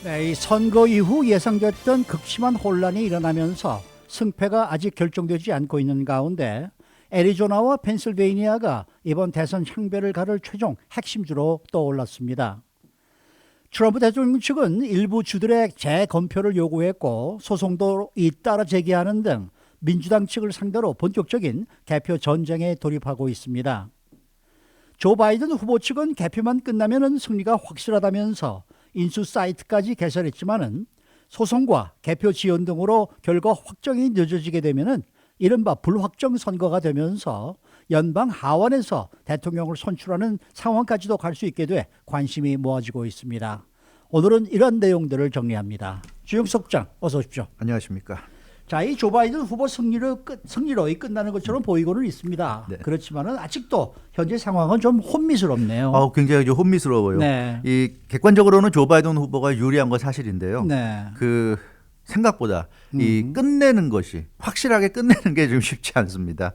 네, 이 선거 이후 예상됐던 극심한 혼란이 일어나면서 승패가 아직 결정되지 않고 있는 가운데 애리조나와 펜실베이니아가 이번 대선 향배를 가를 최종 핵심주로 떠올랐습니다. 트럼프 대통령 측은 일부 주들의 재검표를 요구했고 소송도 잇따라 제기하는 등 민주당 측을 상대로 본격적인 개표 전쟁에 돌입하고 있습니다. 조 바이든 후보 측은 개표만 끝나면 승리가 확실하다면서 인수 사이트까지 개설했지만은 소송과 개표 지연 등으로 결과 확정이 늦어지게 되면은 이른바 불확정 선거가 되면서 연방 하원에서 대통령을 선출하는 상황까지도 갈 수 있게 돼 관심이 모아지고 있습니다. 오늘은 이런 내용들을 정리합니다. 주영석 장 어서 오십시오. 안녕하십니까. 자, 이 조 바이든 후보 승리로 끝나는 것처럼 보이고는 있습니다. 네. 그렇지만은 아직도 현재 상황은 좀 혼미스럽네요. 굉장히 좀 혼미스러워요. 네. 이 객관적으로는 조 바이든 후보가 유리한 건 사실인데요. 네. 그 생각보다 이 끝내는 것이 확실하게 끝내는 게 좀 쉽지 않습니다.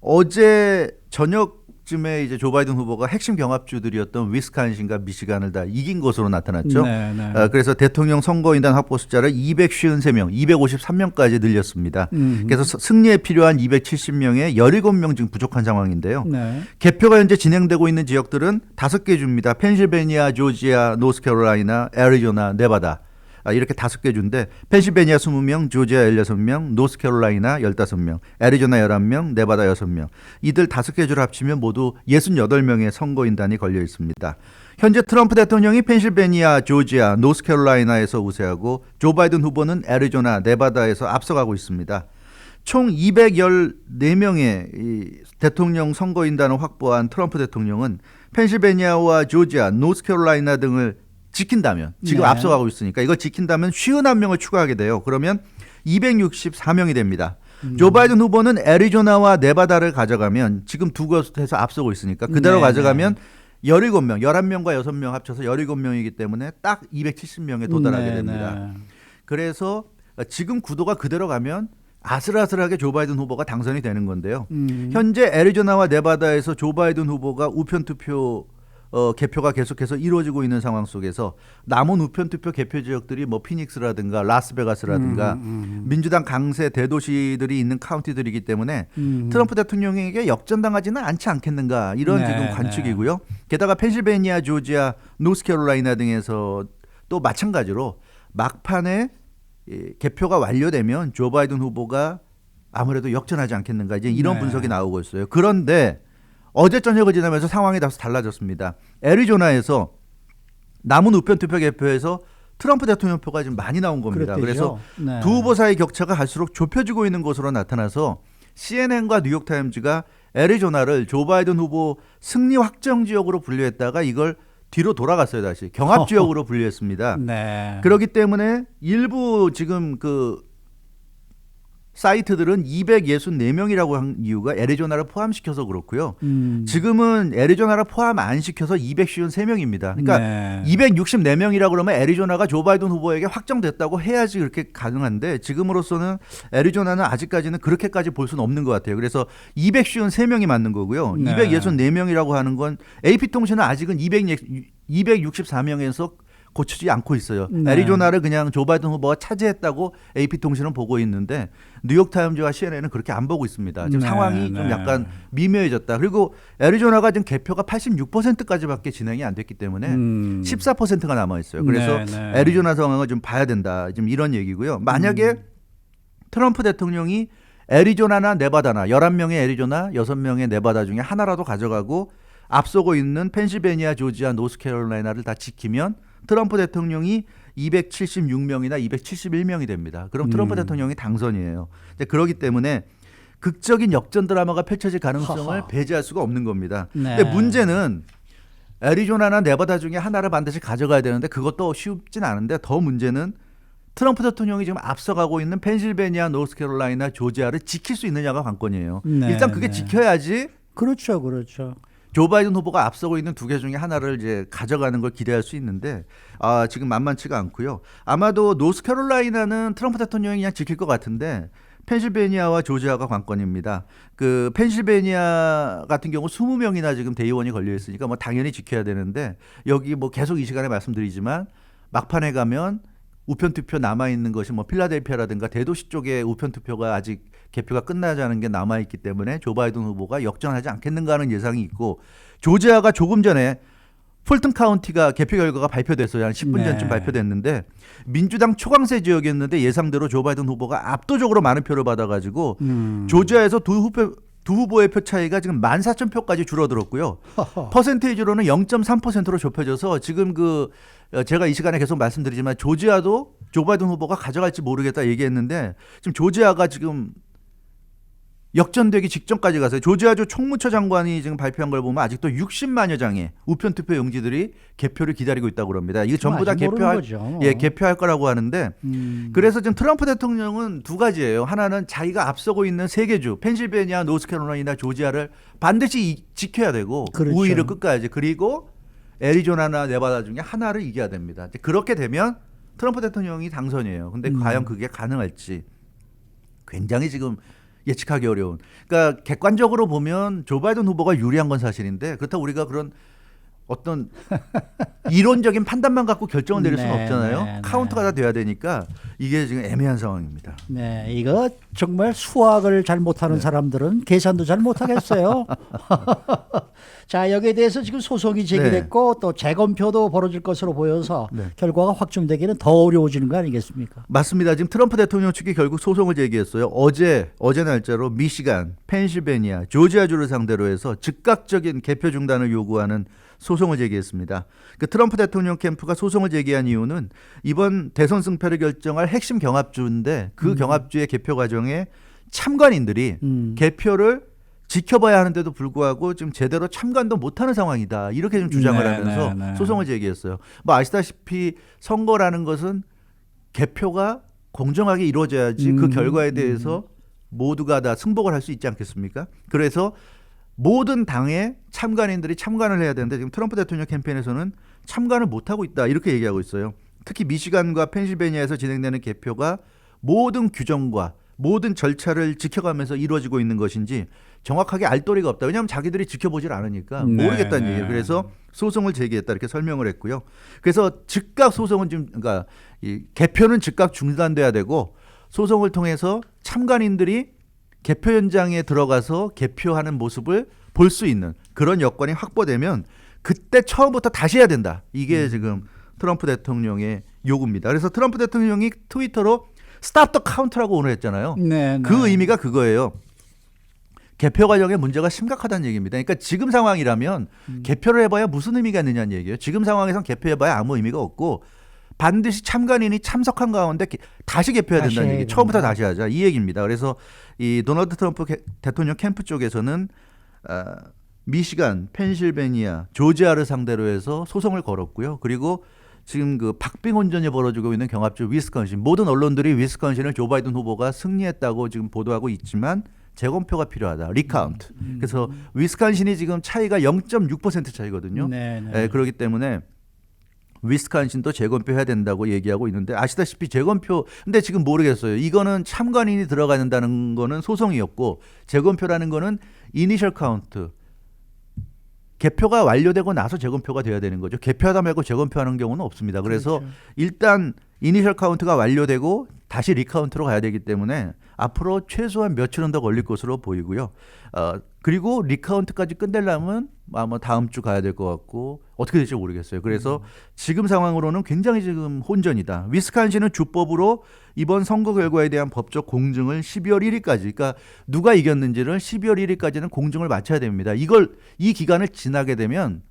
어제 저녁쯤에 이제 조 바이든 후보가 핵심 경합주들이었던 위스콘신과 미시간을 다 이긴 것으로 나타났죠. 네, 네. 그래서 대통령 선거인단 확보 숫자를 253명, 253명까지 늘렸습니다. 그래서 승리에 필요한 270명에 17명 지금 부족한 상황인데요. 네. 개표가 현재 진행되고 있는 지역들은 5개 주입니다. 펜실베니아, 조지아, 노스캐롤라이나, 애리조나, 네바다. 이렇게 5개 주인데 펜실베니아 20명, 조지아 16명, 노스캐롤라이나 15명, 애리조나 11명, 네바다 6명. 이들 5개 주를 합치면 모두 68명의 선거인단이 걸려 있습니다. 현재 트럼프 대통령이 펜실베니아, 조지아, 노스캐롤라이나에서 우세하고 조 바이든 후보는 애리조나, 네바다에서 앞서가고 있습니다. 총 214명의 이 대통령 선거인단을 확보한 트럼프 대통령은 펜실베니아와 조지아, 노스캐롤라이나 등을 지킨다면 지금 네. 앞서가고 있으니까 이걸 지킨다면 51명을 추가하게 돼요. 그러면 264명이 됩니다. 조 바이든 후보는 애리조나와 네바다를 가져가면 지금 두 곳에서 앞서고 있으니까 그대로 네, 가져가면 17명, 11명과 6명 합쳐서 17명이기 때문에 딱 270명에 도달하게 네, 됩니다. 네. 그래서 지금 구도가 그대로 가면 아슬아슬하게 조 바이든 후보가 당선이 되는 건데요. 현재 애리조나와 네바다에서 조 바이든 후보가 우편 투표 개표가 계속해서 이루어지고 있는 상황 속에서 남은 우편 투표 개표 지역들이 뭐 피닉스라든가 라스베가스라든가 민주당 강세 대도시들이 있는 카운티들이기 때문에 트럼프 대통령에게 역전당하지는 않지 않겠는가 이런 네, 지금 관측이고요. 게다가 펜실베니아, 조지아, 노스캐롤라이나 등에서 또 마찬가지로 막판에 개표가 완료되면 조 바이든 후보가 아무래도 역전하지 않겠는가 이제 이런 네. 분석이 나오고 있어요. 그런데 어제 저녁을 지나면서 상황이 다소 달라졌습니다. 애리조나에서 남은 우편 투표 개표에서 트럼프 대통령 표가 지금 많이 나온 겁니다. 그랬대죠. 그래서 네. 두 후보 사이 격차가 갈수록 좁혀지고 있는 것으로 나타나서 CNN과 뉴욕타임즈가 애리조나를 조 바이든 후보 승리 확정 지역으로 분류했다가 이걸 뒤로 돌아갔어요. 다시 경합 지역으로 분류했습니다. 네. 그렇기 때문에 일부 지금 그 사이트들은 264명이라고 한 이유가 애리조나를 포함시켜서 그렇고요. 지금은 애리조나를 포함 안 시켜서 253명입니다. 그러니까 네. 264명이라고 그러면 애리조나가 조 바이든 후보에게 확정됐다고 해야지 그렇게 가능한데 지금으로서는 애리조나는 아직까지는 그렇게까지 볼 수는 없는 것 같아요. 그래서 253명이 맞는 거고요. 네. 264명이라고 하는 건 AP통신은 아직은 264명에서 고치지 않고 있어요. 네. 애리조나를 그냥 조 바이든 후보가 차지했다고 AP통신은 보고 있는데 뉴욕타임즈와 CNN은 그렇게 안 보고 있습니다. 지금 네, 상황이 네. 좀 약간 미묘해졌다. 그리고 애리조나가 지금 개표가 86%까지밖에 진행이 안 됐기 때문에 14%가 남아 있어요. 그래서 네, 네. 애리조나 상황을 좀 봐야 된다. 지금 이런 얘기고요. 만약에 트럼프 대통령이 애리조나나 네바다나 11명의 애리조나, 6명의 네바다 중에 하나라도 가져가고 앞서고 있는 펜실베니아, 조지아, 노스캐롤라이나를 다 지키면 트럼프 대통령이 276명이나 271명이 됩니다. 그럼 트럼프 대통령이 당선이에요. 그렇기 때문에 극적인 역전 드라마가 펼쳐질 가능성을 허허. 배제할 수가 없는 겁니다. 네. 근데 문제는 애리조나나 네바다 중에 하나를 반드시 가져가야 되는데 그것도 쉽진 않은데 더 문제는 트럼프 대통령이 지금 앞서가고 있는 펜실베니아, 노스캐롤라이나, 조지아를 지킬 수 있느냐가 관건이에요. 네, 일단 그게 네. 지켜야지 그렇죠, 그렇죠. 조 바이든 후보가 앞서고 있는 두 개 중에 하나를 이제 가져가는 걸 기대할 수 있는데 지금 만만치가 않고요. 아마도 노스캐롤라이나는 트럼프 대통령이 그냥 지킬 것 같은데 펜실베니아와 조지아가 관건입니다. 그 펜실베니아 같은 경우 20명이나 지금 대의원이 걸려 있으니까 뭐 당연히 지켜야 되는데 여기 뭐 계속 이 시간에 말씀드리지만 막판에 가면 우편 투표 남아 있는 것이 뭐 필라델피아라든가 대도시 쪽에 우편 투표가 아직 개표가 끝나지 않은 게 남아 있기 때문에 조 바이든 후보가 역전하지 않겠는가 하는 예상이 있고 조지아가 조금 전에 풀튼 카운티가 개표 결과가 발표됐어요. 한 10분 네. 전쯤 발표됐는데 민주당 초강세 지역이었는데 예상대로 조 바이든 후보가 압도적으로 많은 표를 받아가지고 조지아에서 두 후보의 표 차이가 지금 14,000표까지 줄어들었고요. 퍼센테이지로는 0.3%로 좁혀져서 지금 제가 이 시간에 계속 말씀드리지만 조지아도 조 바이든 후보가 가져갈지 모르겠다 얘기했는데 지금 조지아가 지금 역전되기 직전까지 갔어요. 조지아주 총무처 장관이 지금 발표한 걸 보면 아직도 60만여 장의 우편 투표 용지들이 개표를 기다리고 있다고 그럽니다. 이게 전부 다 개표할 거라고 하는데 그래서 지금 트럼프 대통령은 두 가지예요. 하나는 자기가 앞서고 있는 세 개 주, 펜실베니아, 노스캐롤라이나, 조지아를 반드시 지켜야 되고 그렇죠. 우위를 끝까지 그리고 애리조나나 네바다 중에 하나를 이겨야 됩니다. 그렇게 되면 트럼프 대통령이 당선이에요. 근데 과연 그게 가능할지 굉장히 지금 예측하기 어려운. 그러니까 객관적으로 보면 조 바이든 후보가 유리한 건 사실인데 그렇다고 우리가 그런 어떤 이론적인 판단만 갖고 결정을 내릴 수는 없잖아요. 카운터가 다 돼야 되니까 이게 지금 애매한 상황입니다. 네, 이거 정말 수학을 잘 못하는 사람들은 계산도 잘 못하겠어요. 자, 여기에 대해서 지금 소송이 제기됐고 또 재검표도 벌어질 것으로 보여서 결과가 확정되기는 더 어려워지는 거 아니겠습니까? 맞습니다. 지금 트럼프 대통령 측이 결국 소송을 제기했어요. 어제 날짜로 미시간, 펜실베니아, 조지아주를 상대로 해서 즉각적인 개표 중단을 요구하는 소송을 제기했습니다. 그 트럼프 대통령 캠프가 소송을 제기한 이유는 이번 대선 승패를 결정할 핵심 경합주인데 그 경합주의 개표 과정에 참관인들이 개표를 지켜봐야 하는데도 불구하고 지금 제대로 참관도 못하는 상황이다. 이렇게 좀 주장을 하면서 소송을 제기했어요. 뭐 아시다시피 선거라는 것은 개표가 공정하게 이루어져야지 그 결과에 대해서 모두가 다 승복을 할 수 있지 않겠습니까? 그래서 모든 당의 참관인들이 참관을 해야 되는데 지금 트럼프 대통령 캠페인에서는 참관을 못하고 있다. 이렇게 얘기하고 있어요. 특히 미시간과 펜실베니아에서 진행되는 개표가 모든 규정과 모든 절차를 지켜가면서 이루어지고 있는 것인지 정확하게 알 도리가 없다. 왜냐하면 자기들이 지켜보질 않으니까 모르겠다는 얘기예요. 그래서 소송을 제기했다 이렇게 설명을 했고요. 그래서 즉각 소송은 지금 그러니까 이 개표는 즉각 중단돼야 되고 소송을 통해서 참관인들이 개표 현장에 들어가서 개표하는 모습을 볼 수 있는 그런 여건이 확보되면 그때 처음부터 다시 해야 된다. 이게 지금 트럼프 대통령의 요구입니다. 그래서 트럼프 대통령이 트위터로 스탑 더 카운트라고 오늘 했잖아요. 그 의미가 그거예요. 개표 과정에 문제가 심각하다는 얘기입니다. 그러니까 지금 상황이라면 개표를 해봐야 무슨 의미가 있느냐는 얘기예요. 지금 상황에선 개표해봐야 아무 의미가 없고 반드시 참관인이 참석한 가운데 다시 개표해야 된다는 얘기. 처음부터 다시 하자 이 얘기입니다. 그래서 이 도널드 트럼프 대통령 캠프 쪽에서는 미시간, 펜실베니아, 조지아를 상대로 해서 소송을 걸었고요. 그리고 지금 그 박빙 혼전이 벌어지고 있는 경합주 위스콘신, 모든 언론들이 위스콘신을 조 바이든 후보가 승리했다고 지금 보도하고 있지만 재검표가 필요하다. 리카운트. 그래서 위스콘신이 지금 차이가 0.6% 차이거든요. 그렇기 때문에 위스콘신도 재검표해야 된다고 얘기하고 있는데 아시다시피 재검표 근데 지금 모르겠어요. 이거는 참관인이 들어가는다는 거는 소송이었고 재검표라는 거는 이니셜 카운트. 개표가 완료되고 나서 재검표가 돼야 되는 거죠. 개표하다 말고 재검표하는 경우는 없습니다. 그래서 일단 이니셜 카운트가 완료되고 다시 리카운트로 가야 되기 때문에 앞으로 최소한 며칠은 더 걸릴 것으로 보이고요. 그리고 리카운트까지 끝내려면 아마 다음 주 가야 될 것 같고 어떻게 될지 모르겠어요. 그래서 지금 상황으로는 굉장히 지금 혼전이다. 위스콘신은 주법으로 이번 선거 결과에 대한 법적 공증을 12월 1일까지 그러니까 누가 이겼는지를 12월 1일까지는 공증을 마쳐야 됩니다. 이 기간을 지나게 되면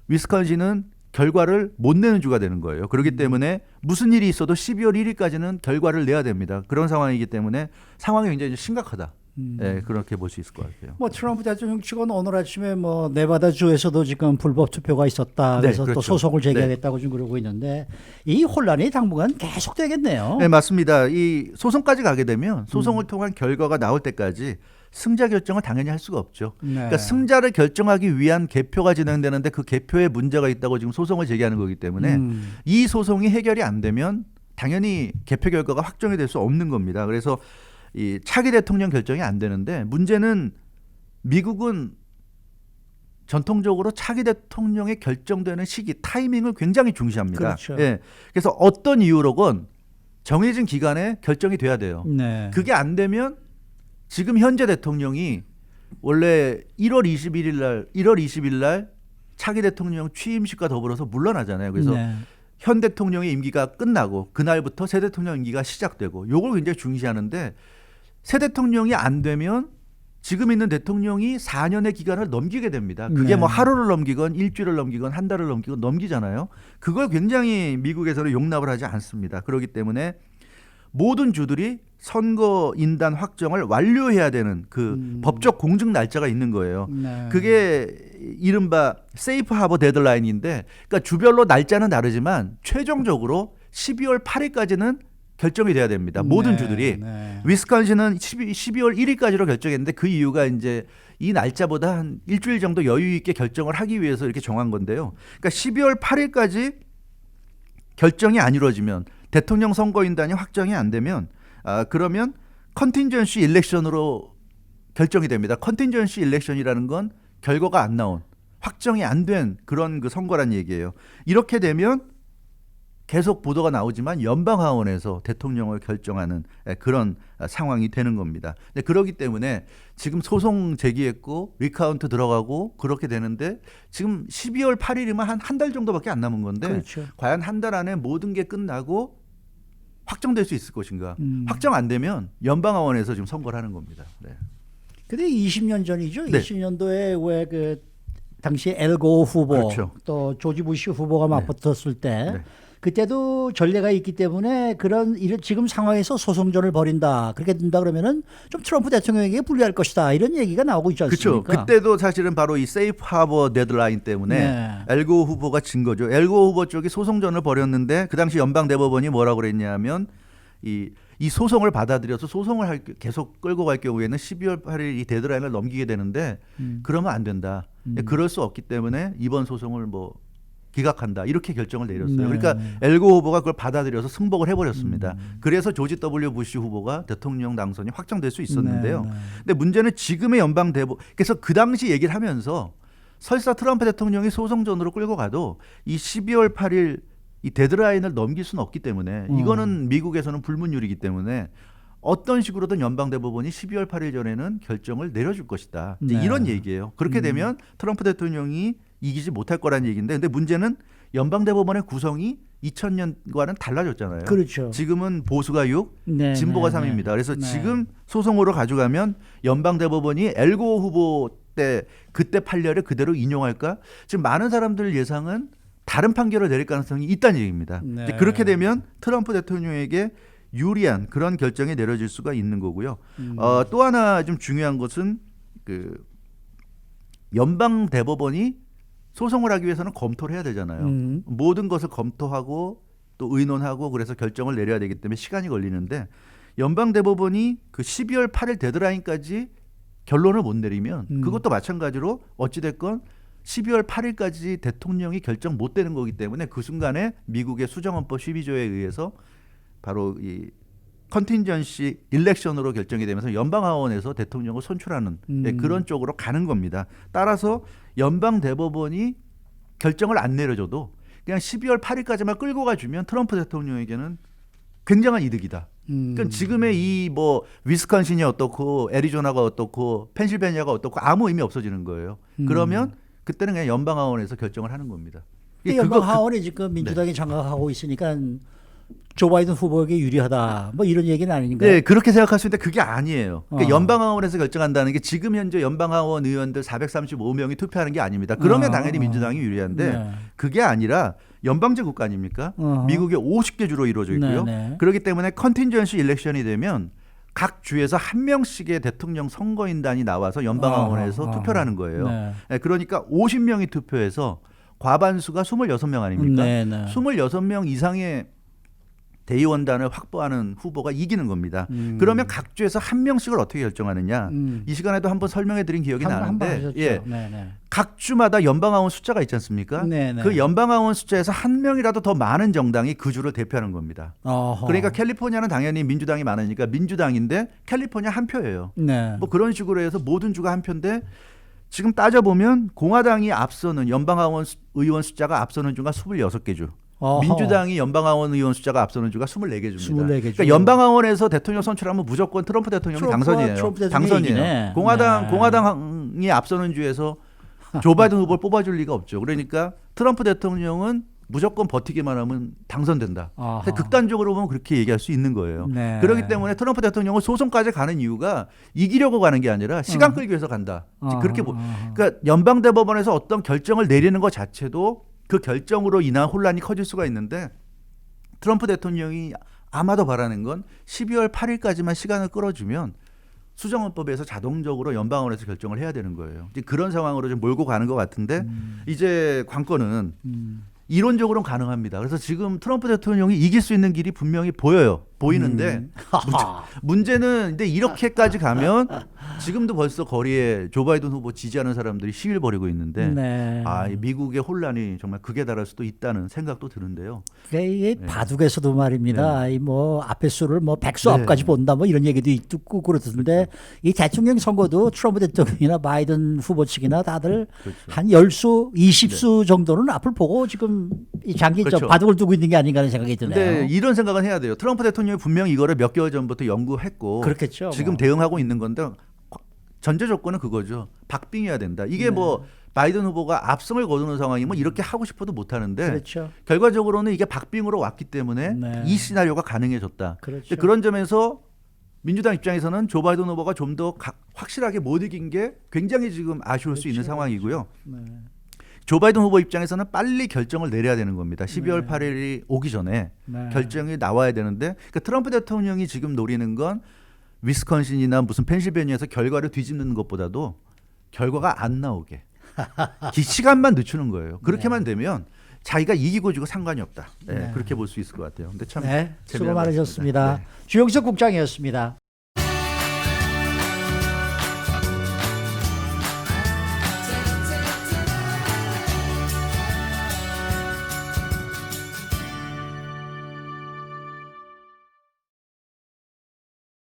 위스콘신은 결과를 못 내는 주가 되는 거예요. 그렇기 때문에 무슨 일이 있어도 12월 1일까지는 결과를 내야 됩니다. 그런 상황이기 때문에 상황이 굉장히 심각하다. 네, 그렇게 볼 수 있을 것 같아요. 뭐 트럼프 대통령 측은 오늘 아침에 뭐 네바다 주에서도 지금 불법 투표가 있었다. 그래서 그렇죠. 또 소송을 제기하겠다고 지금 그러고 있는데 이 혼란이 당분간 계속되겠네요. 네, 맞습니다. 이 소송까지 가게 되면 소송을 통한 결과가 나올 때까지 승자 결정을 당연히 할 수가 없죠. 그러니까 승자를 결정하기 위한 개표가 진행되는데 그 개표에 문제가 있다고 지금 소송을 제기하는 거기 때문에 이 소송이 해결이 안 되면 당연히 개표 결과가 확정이 될 수 없는 겁니다. 그래서 이 차기 대통령 결정이 안 되는데 문제는 미국은 전통적으로 차기 대통령이 결정되는 시기 타이밍을 굉장히 중시합니다. 그렇죠. 예. 그래서 어떤 이유로건 정해진 기간에 결정이 돼야 돼요. 네. 그게 안 되면 지금 현재 대통령이 원래 1월 20일 날 차기 대통령 취임식과 더불어서 물러나잖아요. 그래서 네. 현 대통령의 임기가 끝나고 그날부터 새 대통령 임기가 시작되고 요걸 굉장히 중시하는데 새 대통령이 안 되면 지금 있는 대통령이 4년의 기간을 넘기게 됩니다. 그게 네. 뭐 하루를 넘기건 일주일을 넘기건 한 달을 넘기건 넘기잖아요. 그걸 굉장히 미국에서는 용납을 하지 않습니다. 그렇기 때문에 모든 주들이 선거인단 확정을 완료해야 되는 그 법적 공증 날짜가 있는 거예요. 네. 그게 이른바 세이프 하버 데드라인인데 그러니까 주별로 날짜는 다르지만 최종적으로 12월 8일까지는 결정이 돼야 됩니다. 모든 네. 주들이. 네. 위스콘신은 12월 1일까지로 결정했는데 그 이유가 이제 이 날짜보다 한 일주일 정도 여유 있게 결정을 하기 위해서 이렇게 정한 건데요. 그러니까 12월 8일까지 결정이 안 이루어지면 대통령 선거인단이 확정이 안 되면 그러면 컨틴전시 일렉션으로 결정이 됩니다. 컨틴전시 일렉션이라는 건 결과가 안 나온 확정이 안 된 그런 그 선거란 얘기예요. 이렇게 되면 계속 보도가 나오지만 연방하원에서 대통령을 결정하는 그런 상황이 되는 겁니다. 그렇기 때문에 지금 소송 제기했고 리카운트 들어가고 그렇게 되는데 지금 12월 8일이면 한 달 정도밖에 안 남은 건데 그렇죠. 과연 한 달 안에 모든 게 끝나고 확정될 수 있을 것인가? 확정 안 되면 연방하원에서 지금 선거를 하는 겁니다. 네. 근데 20년 전이죠. 네. 20년도에 왜 그 당시 엘고 후보 그렇죠. 또 조지 부시 후보가 맞붙었을 때 네. 그때도 전례가 있기 때문에 그런 지금 상황에서 소송전을 벌인다. 그렇게 된다 그러면은 좀 트럼프 대통령에게 불리할 것이다. 이런 얘기가 나오고 있지 그렇죠. 않습니까? 그때도 사실은 바로 이 세이프 하버 데드라인 때문에 네. 엘고 후보가 진 거죠. 엘고 후보 쪽이 소송전을 벌였는데 그 당시 연방 대법원이 뭐라고 그랬냐면 이 소송을 받아들여서 소송을 계속 끌고 갈 경우에는 12월 8일 이 데드라인을 넘기게 되는데 그러면 안 된다. 그럴 수 없기 때문에 이번 소송을 뭐 기각한다 이렇게 결정을 내렸어요. 네. 그러니까 엘고 후보가 그걸 받아들여서 승복을 해버렸습니다. 그래서 조지 W 부시 후보가 대통령 당선이 확정될 수 있었는데요. 네, 네. 근데 문제는 지금의 연방 대법 그래서 그 당시 얘기를 하면서 설사 트럼프 대통령이 소송전으로 끌고 가도 이 12월 8일 이 데드라인을 넘길 수는 없기 때문에 이거는 미국에서는 불문율이기 때문에 어떤 식으로든 연방 대법원이 12월 8일 전에는 결정을 내려줄 것이다. 이제 네. 이런 얘기예요. 그렇게 되면 트럼프 대통령이 이기지 못할 거란 얘기인데 근데 문제는 연방 대법원의 구성이 2000년과는 달라졌잖아요. 그렇죠. 지금은 보수가 6, 네, 진보가 네, 3입니다. 그래서 네. 지금 소송으로 가져가면 연방 대법원이 엘고 후보 때 그때 판례를 그대로 인용할까? 지금 많은 사람들 예상은 다른 판결을 내릴 가능성이 있다는 얘기입니다. 네. 이제 그렇게 되면 트럼프 대통령에게 유리한 그런 결정이 내려질 수가 있는 거고요. 또 하나 좀 중요한 것은 그 연방 대법원이 소송을 하기 위해서는 검토를 해야 되잖아요. 모든 것을 검토하고 또 의논하고 그래서 결정을 내려야 되기 때문에 시간이 걸리는데 연방 대법원이 그 12월 8일 데드라인까지 결론을 못 내리면 그것도 마찬가지로 어찌 됐건 12월 8일까지 대통령이 결정 못 되는 거기 때문에 그 순간에 미국의 수정헌법 12조에 의해서 바로 이 컨틴전시 일렉션으로 결정이 되면서 연방하원에서 대통령을 선출하는 그런 쪽으로 가는 겁니다. 따라서 연방 대법원이 결정을 안 내려줘도 그냥 12월 8일까지만 끌고 가주면 트럼프 대통령에게는 굉장한 이득이다. 그러니까 지금의 이 뭐 위스콘신이 어떻고 애리조나가 어떻고 펜실베니아가 어떻고 아무 의미 없어지는 거예요. 그러면 그때는 그냥 연방하원에서 결정을 하는 겁니다. 근데 연방하원이 지금 민주당이 장악하고 있으니까 조 바이든 후보에게 유리하다. 뭐 이런 얘기는 아닌가요? 네, 그렇게 생각할 수 있는데 그게 아니에요. 그러니까 어. 연방하원에서 결정한다는 게 지금 현재 연방하원 의원들 435명이 투표하는 게 아닙니다. 그러면 당연히 민주당이 유리한데 네. 그게 아니라 연방제 국가 아닙니까? 미국의 50개 주로 이루어져 있고요. 네. 그렇기 때문에 컨틴전시 일렉션이 되면 각 주에서 한 명씩의 대통령 선거인단이 나와서 연방하원에서 투표를 하는 거예요. 네. 그러니까 50명이 투표해서 과반수가 26명 아닙니까? 네, 네. 26명 이상의 대의원단을 확보하는 후보가 이기는 겁니다. 그러면 각 주에서 한 명씩을 어떻게 결정하느냐? 이 시간에도 한번 설명해드린 기억이 나는데, 예. 각 주마다 연방하원 숫자가 있지 않습니까? 네네. 그 연방하원 숫자에서 한 명이라도 더 많은 정당이 그 주를 대표하는 겁니다. 어허. 그러니까 캘리포니아는 당연히 민주당이 많으니까 민주당인데 캘리포니아 한 표예요. 네. 뭐 그런 식으로 해서 모든 주가 한 표인데 지금 따져보면 공화당이 앞서는 연방하원 의원 숫자가 앞서는 주가 26개 주. 어허. 민주당이 연방하원 의원 숫자가 앞서는 주가 24개 줍니다. 24개 죠. 그러니까 연방하원에서 대통령 선출하면 무조건 트럼프 대통령이 트럼프가 당선이에요. 트럼프 대통령이 당선이에요. 이기네. 공화당이 앞서는 주에서 조 바이든 후보를 뽑아줄 리가 없죠. 그러니까 트럼프 대통령은 무조건 버티기만 하면 당선된다. 아하. 극단적으로 보면 그렇게 얘기할 수 있는 거예요. 네. 그렇기 때문에 트럼프 대통령은 소송까지 가는 이유가 이기려고 가는 게 아니라 시간 끌기 위해서 간다. 그렇게 그러니까 연방 대법원에서 어떤 결정을 내리는 것 자체도 그 결정으로 인한 혼란이 커질 수가 있는데 트럼프 대통령이 아마도 바라는 건 12월 8일까지만 시간을 끌어주면 수정헌법에서 자동적으로 연방원에서 결정을 해야 되는 거예요. 이제 그런 상황으로 좀 몰고 가는 것 같은데 이제 관건은 이론적으로는 가능합니다. 그래서 지금 트럼프 대통령이 이길 수 있는 길이 분명히 보이는데 문제는 근데 이렇게까지 가면 지금도 벌써 거리에 조 바이든 후보 지지하는 사람들이 시위를 벌이고 있는데 네. 이 미국의 혼란이 정말 극에 달할 수도 있다는 생각도 드는데요. 이게 바둑에서도 말입니다. 이 뭐 앞에 수를 뭐 백수 네. 앞까지 본다 뭐 이런 얘기도 있고 그렇던데 이 대통령 선거도 트럼프 대통령이나 바이든 후보 측이나 다들 한 10수, 20수 정도는 앞을 보고 지금 이 장기 그렇죠. 바둑을 두고 있는 게 아닌가 하는 생각이 드네요. 근데 이런 생각은 해야 돼요. 트럼프 대통령이 분명히 이거를 몇 개월 전부터 연구했고 그렇겠죠. 지금 뭐. 대응하고 있는 건데 전제 조건은 그거죠. 박빙해야 된다. 이게 뭐 바이든 후보가 압승을 거두는 상황이면 이렇게 하고 싶어도 못 하는데 그렇죠. 결과적으로는 이게 박빙으로 왔기 때문에 네. 이 시나리오가 가능해졌다. 그렇죠. 근데 그런 점에서 민주당 입장에서는 조 바이든 후보가 좀 더 확실하게 못 이긴 게 굉장히 지금 아쉬울 수 있는 상황이고요. 네. 조 바이든 후보 입장에서는 빨리 결정을 내려야 되는 겁니다. 12월 8일이 오기 전에 네. 결정이 나와야 되는데 그러니까 트럼프 대통령이 지금 노리는 건 위스콘신이나 무슨 펜실베니아에서 결과를 뒤집는 것보다도 결과가 안 나오게 시간만 늦추는 거예요. 그렇게만 되면 자기가 이기고 지고 상관이 없다. 네, 네. 그렇게 볼 수 있을 것 같아요. 근데 참 네, 수고 재미난 것 같습니다. 많으셨습니다. 네. 주영석 국장이었습니다.